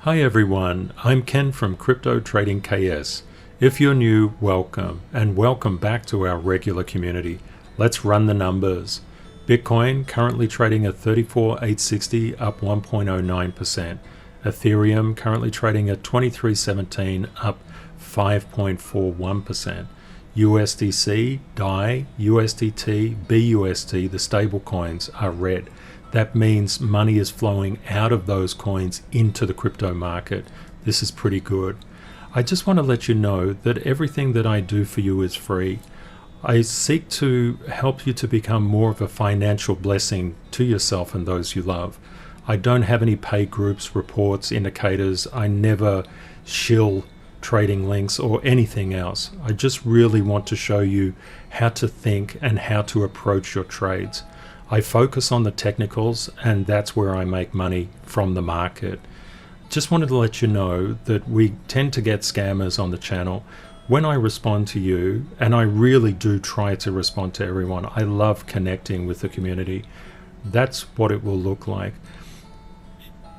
Hi everyone, I'm Ken from Crypto Trading KS. If you're new, welcome, and welcome back to our regular community. Let's run the numbers. Bitcoin currently trading at 34,860, up 1.09%. Ethereum currently trading at 2317, up 5.41%. USDC, DAI, USDT, BUSD, the stable coins are red. That means money is flowing out of those coins into the crypto market. This is pretty good. I just want to let you know that everything that I do for you is free. I seek to help you to become more of a financial blessing to yourself and those you love. I don't have any paid groups, reports, indicators. I never shill trading links or anything else. I just really want to show you how to think and how to approach your trades. I focus on the technicals, and that's where I make money from the market. Just wanted to let you know that we tend to get scammers on the channel. When I respond to you, and I really do try to respond to everyone, I love connecting with the community. That's what it will look like.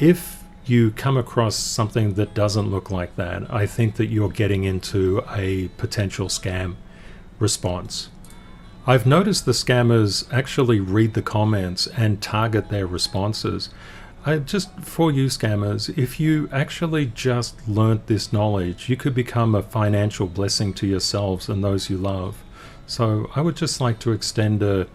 If you come across something that doesn't look like that, I think that you're getting into a potential scam response. I've noticed the scammers actually read the comments and target their responses. Just for you scammers, if you actually just learnt this knowledge, you could become a financial blessing to yourselves and those you love. So I would just like to extend a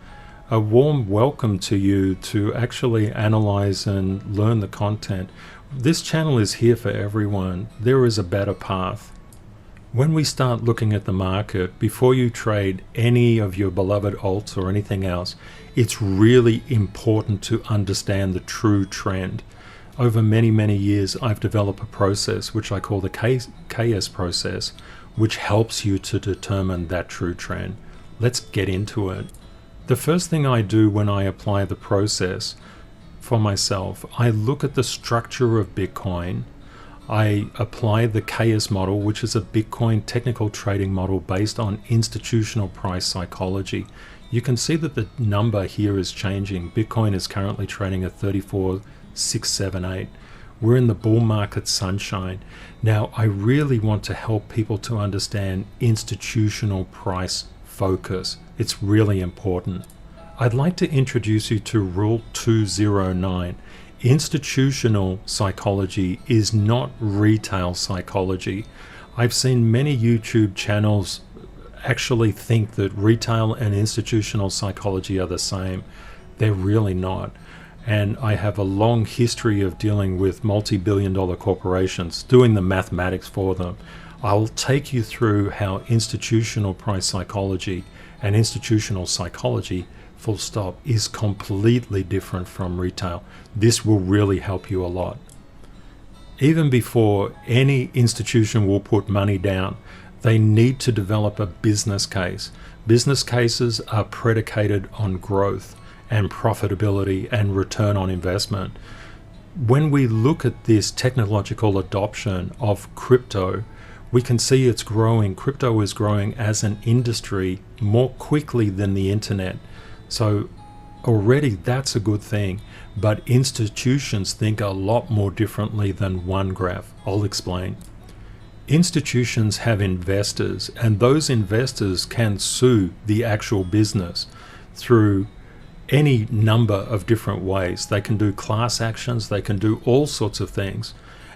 warm welcome to you to actually analyze and learn the content. This channel is here for everyone. There is a better path. When we start looking at the market, before you trade any of your beloved alts or anything else, it's really important to understand the true trend. Over many, many years, I've developed a process which I call the KSProcess, which helps you to determine that true trend. Let's get into it. The first thing I do when I apply the process for myself, I look at the structure of Bitcoin. I apply the KS model, which is a Bitcoin technical trading model based on institutional price psychology. You can see that the number here is changing. Bitcoin is currently trading at 34,678. We're in the bull market sunshine. Now, I really want to help people to understand institutional price focus. It's really important. I'd like to introduce you to Rule 209. Institutional psychology is not retail psychology. I've seen many YouTube channels actually think that retail and institutional psychology are the same. They're really not. And I have a long history of dealing with multi-billion-dollar corporations, doing the mathematics for them. I'll take you through how institutional price psychology and institutional psychology full stop is completely different from retail. This will really help you a lot. Even before any institution will put money down, they need to develop a business case. Business cases are predicated on growth and profitability and return on investment. When we look at this technological adoption of crypto, we can see it's growing. Crypto is growing as an industry more quickly than the internet. So already that's a good thing, but institutions think a lot more differently than one graph. I'll explain. Institutions have investors, and those investors can sue the actual business through any number of different ways. They can do class actions, they can do all sorts of things,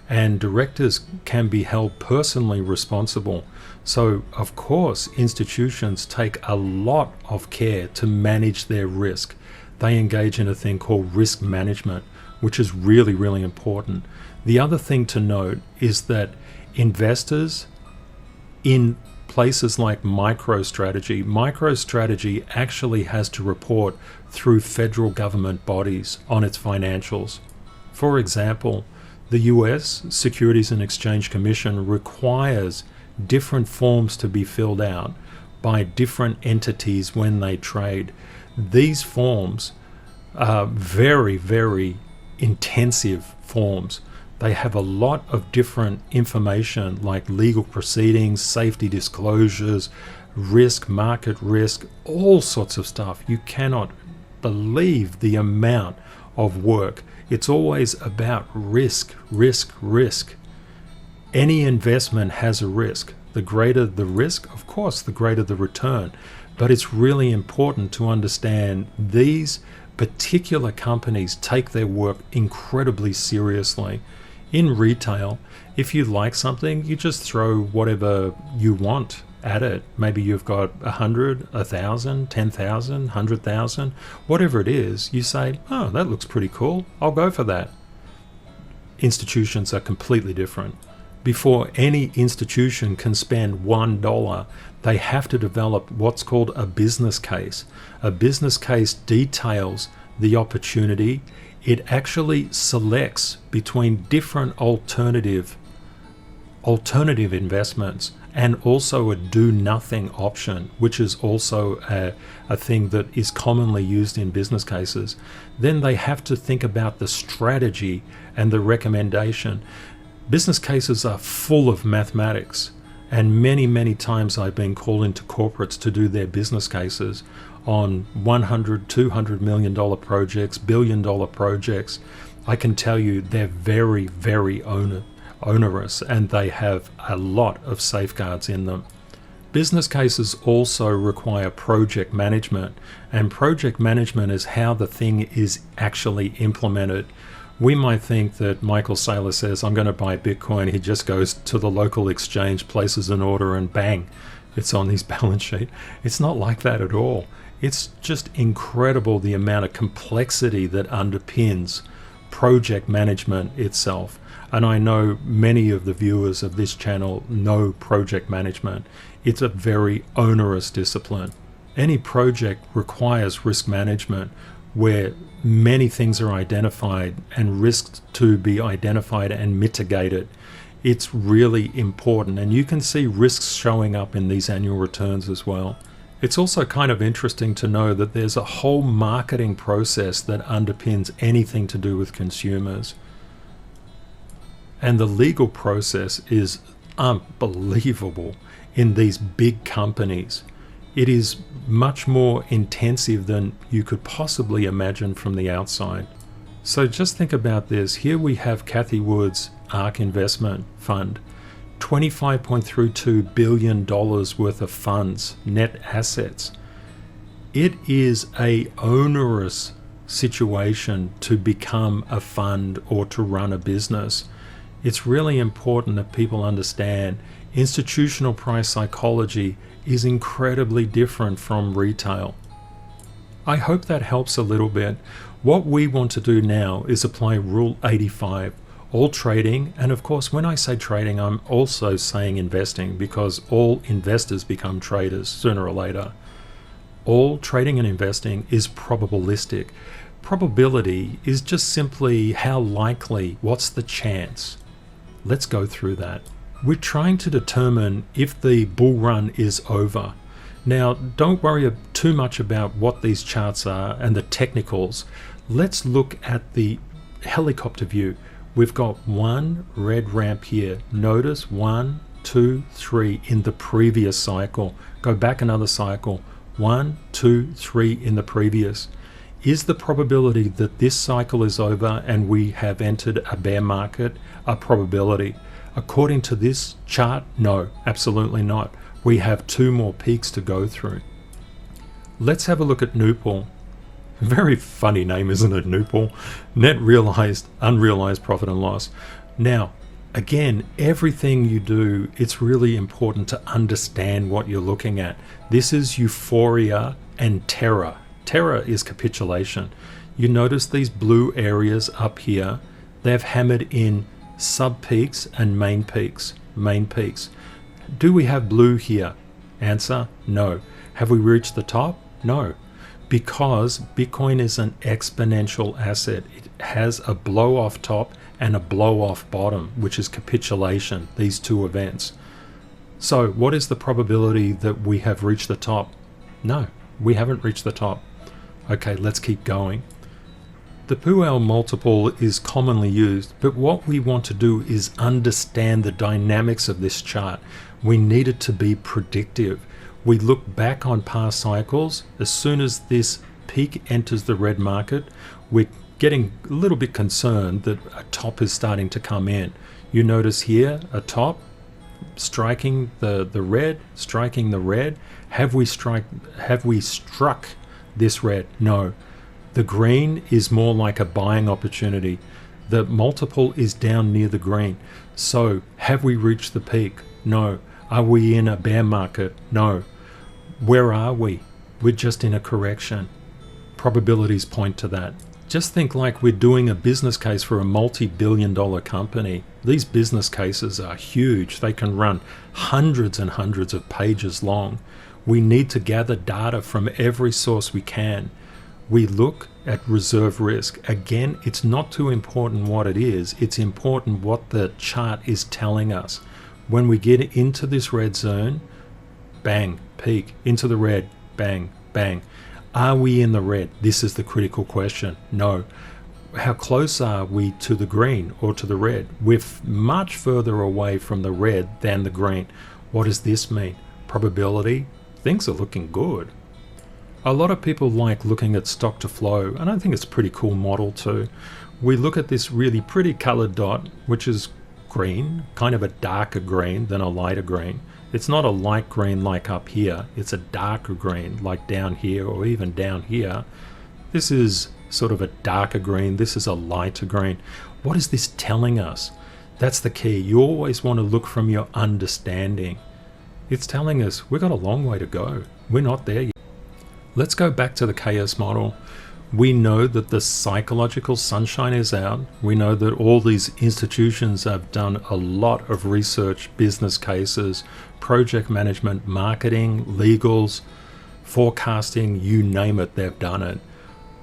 and directors can be held personally responsible. So, of course, institutions take a lot of care to manage their risk. They engage in a thing called risk management, which is really, really important. The other thing to note is that investors in places like MicroStrategy actually has to report through federal government bodies on its financials. For example, the US Securities and Exchange Commission requires different forms to be filled out by different entities when they trade. These forms are very, very intensive forms. They have a lot of different information like legal proceedings, safety disclosures, risk, market risk, all sorts of stuff. You cannot believe the amount of work It's always about risk, risk, risk. Any investment has a risk. The greater the risk, of course, the greater the return. But it's really important to understand these particular companies take their work incredibly seriously. In retail, if you like something, you just throw whatever you want at it. Maybe you've got 100, 1,000, 10,000, 100,000, whatever it is. You say, oh, that looks pretty cool. I'll go for that. Institutions are completely different. Before any institution can spend $1, they have to develop what's called a business case. A business case details the opportunity. It actually selects between different alternative investments and also a do-nothing option, which is also a thing that is commonly used in business cases. Then they have to think about the strategy and the recommendation. Business cases are full of mathematics, and many times I've been called into corporates to do their business cases on $100, $200 million projects, billion-dollar projects. I can tell you they're very, very onerous, and they have a lot of safeguards in them. Business cases also require project management, and project management is how the thing is actually implemented. We might think that Michael Saylor says, I'm going to buy Bitcoin. He just goes to the local exchange, places an order, and bang, it's on his balance sheet. It's not like that at all. It's just incredible the amount of complexity that underpins project management itself. And I know many of the viewers of this channel know project management. It's a very onerous discipline. Any project requires risk management, where many things are identified and risks to be identified and mitigated. It's really important, and you can see risks showing up in these annual returns as well. It's also kind of interesting to know that there's a whole marketing process that underpins anything to do with consumers. And the legal process is unbelievable in these big companies. It is much more intensive than you could possibly imagine from the outside. So just think about this. Here we have Cathie Wood's ARK investment fund, $25.32 billion worth of funds, net assets. It is a onerous situation to become a fund or to run a business. It's really important that people understand institutional price psychology is incredibly different from retail. I hope that helps a little bit. What we want to do now is apply Rule 85, all trading, and of course when I say trading I'm also saying investing, because all investors become traders sooner or later. All trading and investing is probabilistic. Probability is just simply how likely, what's the chance. Let's go through that. We're trying to determine if the bull run is over. Now, don't worry too much about what these charts are and the technicals. Let's look at the helicopter view. We've got one red ramp here. Notice 1, 2, 3 in the previous cycle. Go back another cycle. 1, 2, 3 in the previous. Is the probability that this cycle is over and we have entered a bear market a probability? According to this chart, no, absolutely not. We have 2 more peaks to go through. Let's have a look at NUPL. Very funny name, isn't it, NUPL? Net realized, unrealized profit and loss. Now, again, everything you do, it's really important to understand what you're looking at. This is euphoria and terror. Terror is capitulation. You notice these blue areas up here, they've hammered in sub peaks and main peaks. Do we have blue here? Answer, no. Have we reached the top? No. Because Bitcoin is an exponential asset. It has a blow off top and a blow off bottom, which is capitulation, these 2 events. So what is the probability that we have reached the top? No, we haven't reached the top. Okay, let's keep going. The Puell multiple is commonly used, but what we want to do is understand the dynamics of this chart. We need it to be predictive. We look back on past cycles. As soon as this peak enters the red market, we're getting a little bit concerned that a top is starting to come in. You notice here a top striking the red, striking the red. Have we struck this red? No. The green is more like a buying opportunity. The multiple is down near the green. So have we reached the peak? No. Are we in a bear market? No. Where are we? We're just in a correction. Probabilities point to that. Just think like we're doing a business case for a multi-billion-dollar company. These business cases are huge. They can run hundreds and hundreds of pages long. We need to gather data from every source we can. We look at reserve risk. Again, it's not too important what it is. It's important what the chart is telling us. When we get into this red zone, bang, peak, into the red, bang, bang. Are we in the red? This is the critical question. No. How close are we to the green or to the red? We're much further away from the red than the green. What does this mean? Probability? Things are looking good. A lot of people like looking at stock to flow, and I think it's a pretty cool model too. We look at this really pretty colored dot, which is green, kind of a darker green than a lighter green. It's not a light green like up here, it's a darker green like down here or even down here. This is sort of a darker green, this is a lighter green. What is this telling us? That's the key. You always want to look from your understanding. It's telling us we've got a long way to go. We're not there yet. Let's go back to the KS model. We know that the psychological sunshine is out. We know that all these institutions have done a lot of research, business cases, project management, marketing, legals, forecasting, you name it, they've done it.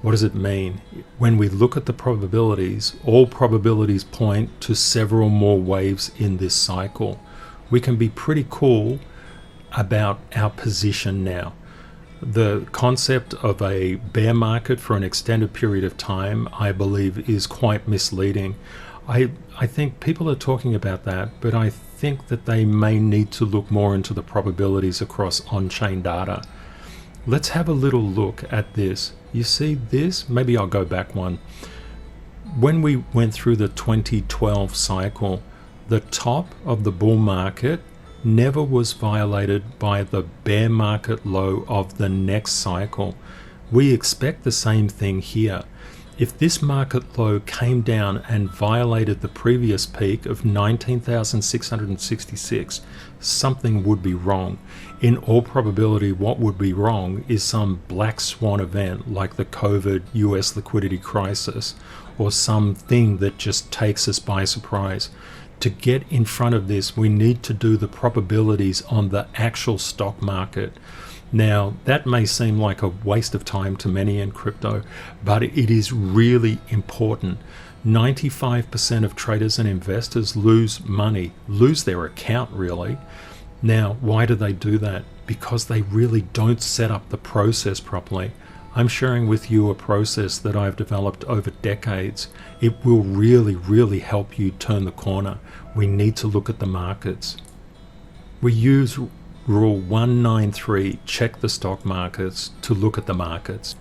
What does it mean? When we look at the probabilities, all probabilities point to several more waves in this cycle. We can be pretty cool about our position now. The concept of a bear market for an extended period of time, I believe, is quite misleading. I think people are talking about that, but I think that they may need to look more into the probabilities across on-chain data. Let's have a little look at this. You see this? Maybe I'll go back one. When we went through the 2012 cycle, the top of the bull market never was violated by the bear market low of the next cycle. We expect the same thing here. If this market low came down and violated the previous peak of 19,666, something would be wrong. In all probability, what would be wrong is some black swan event like the COVID US liquidity crisis, or something that just takes us by surprise. To get in front of this, we need to do the probabilities on the actual stock market. Now, that may seem like a waste of time to many in crypto, but it is really important. 95% of traders and investors lose money, lose their account really. Now, why do they do that? Because they really don't set up the process properly. I'm sharing with you a process that I've developed over decades. It will really help you turn the corner. We need to look at the markets. We use Rule 193, check the stock markets, to look at the markets.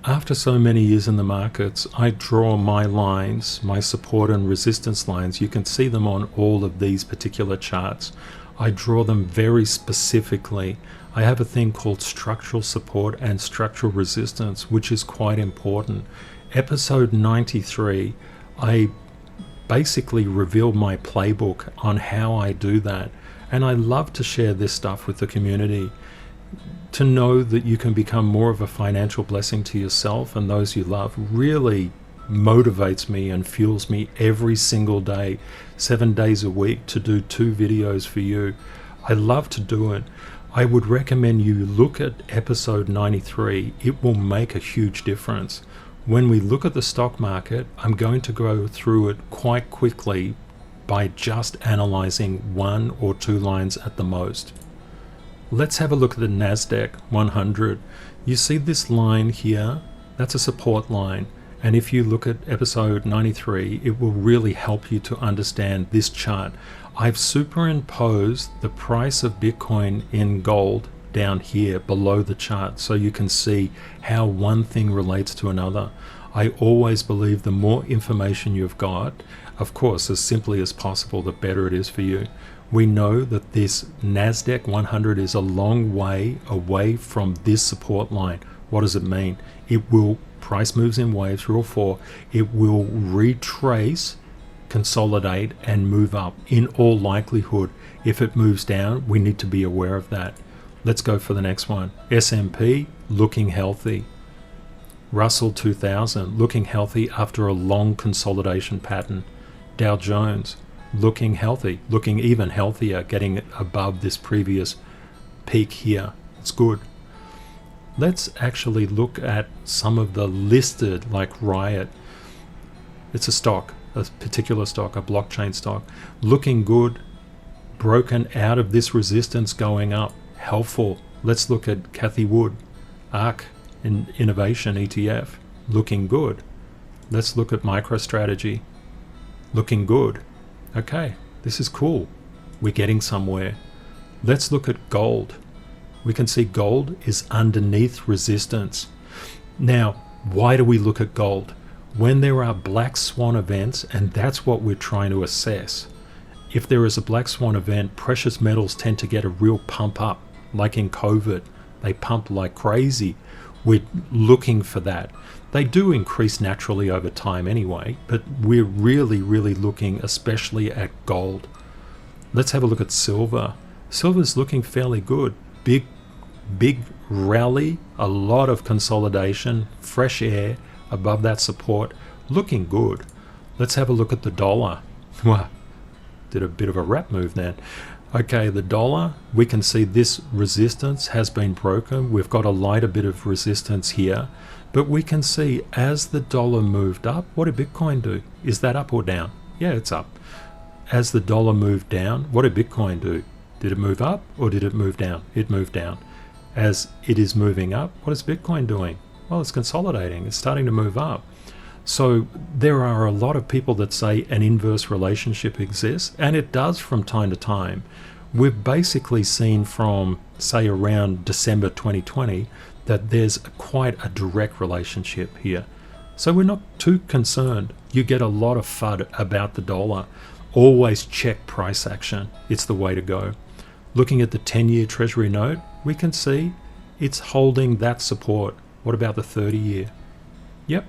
After so many years in the markets, I draw my lines, my support and resistance lines. You can see them on all of these particular charts. I draw them very specifically. I have a thing called structural support and structural resistance, which is quite important. Episode 93, I basically revealed my playbook on how I do that. And I love to share this stuff with the community. To know that you can become more of a financial blessing to yourself and those you love really motivates me and fuels me every single day, 7 days a week, to do 2 videos for you. I love to do it. I would recommend you look at episode 93. It will make a huge difference. When we look at the stock market, I'm going to go through it quite quickly by just analyzing 1 or 2 lines at the most. Let's have a look at the NASDAQ 100. You see this line here? That's a support line. And if you look at episode 93, it will really help you to understand this chart. I've superimposed the price of Bitcoin in gold down here below the chart so you can see how one thing relates to another. I always believe the more information you've got, of course, as simply as possible, the better it is for you. We know that this NASDAQ 100 is a long way away from this support line. What does it mean? It will, price moves in waves, rule 4, it will retrace, consolidate, and move up. In all likelihood, if it moves down, we need to be aware of that. Let's go for the next one. S&P looking healthy. Russell 2000 looking healthy after a long consolidation pattern. Dow Jones looking healthy, looking even healthier, getting above this previous peak here. It's good. Let's actually look at some of the listed, like RIOT. It's a stock, a particular stock, a blockchain stock, looking good, broken out of this resistance, going up, helpful. Let's look at Cathie Wood, ARK Innovation ETF, looking good. Let's look at MicroStrategy, looking good. Okay, this is cool. We're getting somewhere. Let's look at gold. We can see gold is underneath resistance. Now, why do we look at gold? When there are black swan events, and that's what we're trying to assess. If there is a black swan event, precious metals tend to get a real pump up, like in COVID. They pump like crazy. We're looking for that. They do increase naturally over time anyway, but we're really, really looking especially at gold. Let's have a look at silver. Silver's looking fairly good. Big rally, a lot of consolidation, fresh air above that support, looking good. Let's have a look at the dollar. Wow, did a bit of a wrap move then. Okay, the dollar, we can see this resistance has been broken. We've got a lighter bit of resistance here, but we can see as the dollar moved up, what did Bitcoin do? Is that up or down? Yeah, it's up. As the dollar moved down, what did Bitcoin do? Did it move up or did it move down? It moved down. As it is moving up, what is Bitcoin doing? Well, it's consolidating. It's starting to move up. So there are a lot of people that say an inverse relationship exists, and it does from time to time. We've basically seen from, say, around December 2020 that there's quite a direct relationship here. So we're not too concerned. You get a lot of FUD about the dollar. Always check price action. It's the way to go. Looking at the 10-year Treasury note, we can see it's holding that support. What about the 30-year? Yep,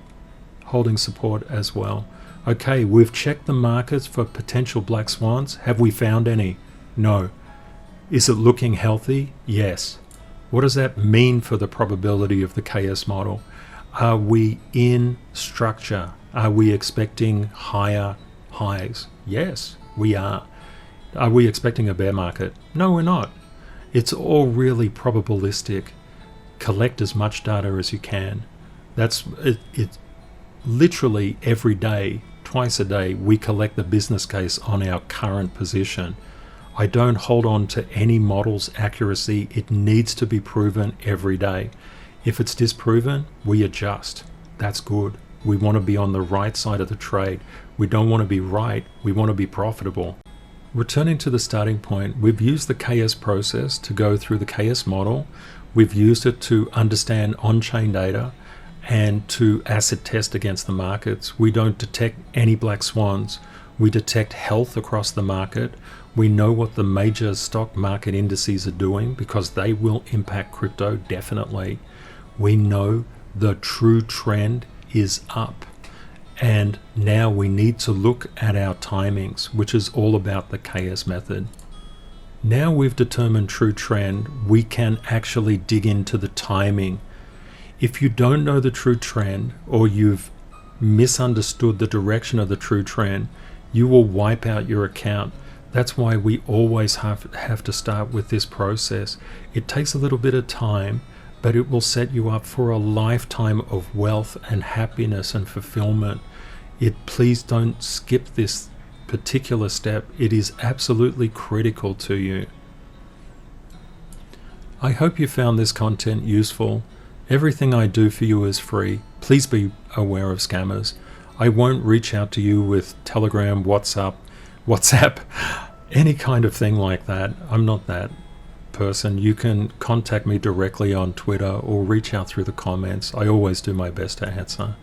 holding support as well. Okay, we've checked the markets for potential black swans. Have we found any? No. Is it looking healthy? Yes. What does that mean for the probability of the KS model? Are we in structure? Are we expecting higher highs? Yes, we are. Are we expecting a bear market? No, we're not. It's all really probabilistic. Collect as much data as you can. That's it. Literally every day, twice a day, we collect the business case on our current position. I don't hold on to any model's accuracy. It needs to be proven every day. If it's disproven, we adjust. That's good. We want to be on the right side of the trade. We don't want to be right. We want to be profitable. Returning to the starting point, we've used the KSProcess to go through the KS model. We've used it to understand on-chain data and to acid test against the markets. We don't detect any black swans. We detect health across the market. We know what the major stock market indices are doing because they will impact crypto definitely. We know the true trend is up. And now we need to look at our timings, which is all about the KS method. Now we've determined true trend, we can actually dig into the timing. If you don't know the true trend or you've misunderstood the direction of the true trend, you will wipe out your account. That's why we always have to start with this process. It takes a little bit of time, but it will set you up for a lifetime of wealth and happiness and fulfillment. Please don't skip this particular step. It is absolutely critical to you. I hope you found this content useful. Everything I do for you is free. Please be aware of scammers. I won't reach out to you with Telegram, WhatsApp, any kind of thing like that. I'm not that person. You can contact me directly on Twitter or reach out through the comments. I always do my best to answer.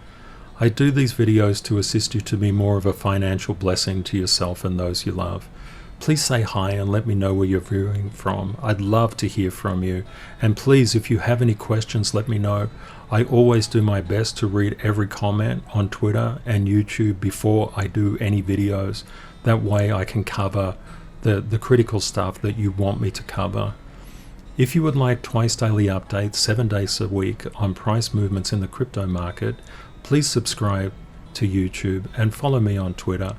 I do these videos to assist you to be more of a financial blessing to yourself and those you love. Please say hi and let me know where you're viewing from. I'd love to hear from you. And please, if you have any questions, let me know. I always do my best to read every comment on Twitter and YouTube before I do any videos. That way I can cover the critical stuff that you want me to cover. If you would like twice daily updates, 7 days a week on price movements in the crypto market, please subscribe to YouTube and follow me on Twitter.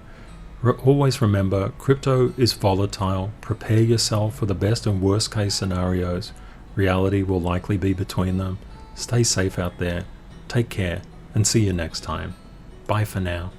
Always remember, crypto is volatile. Prepare yourself for the best and worst case scenarios. Reality will likely be between them. Stay safe out there. Take care and see you next time. Bye for now.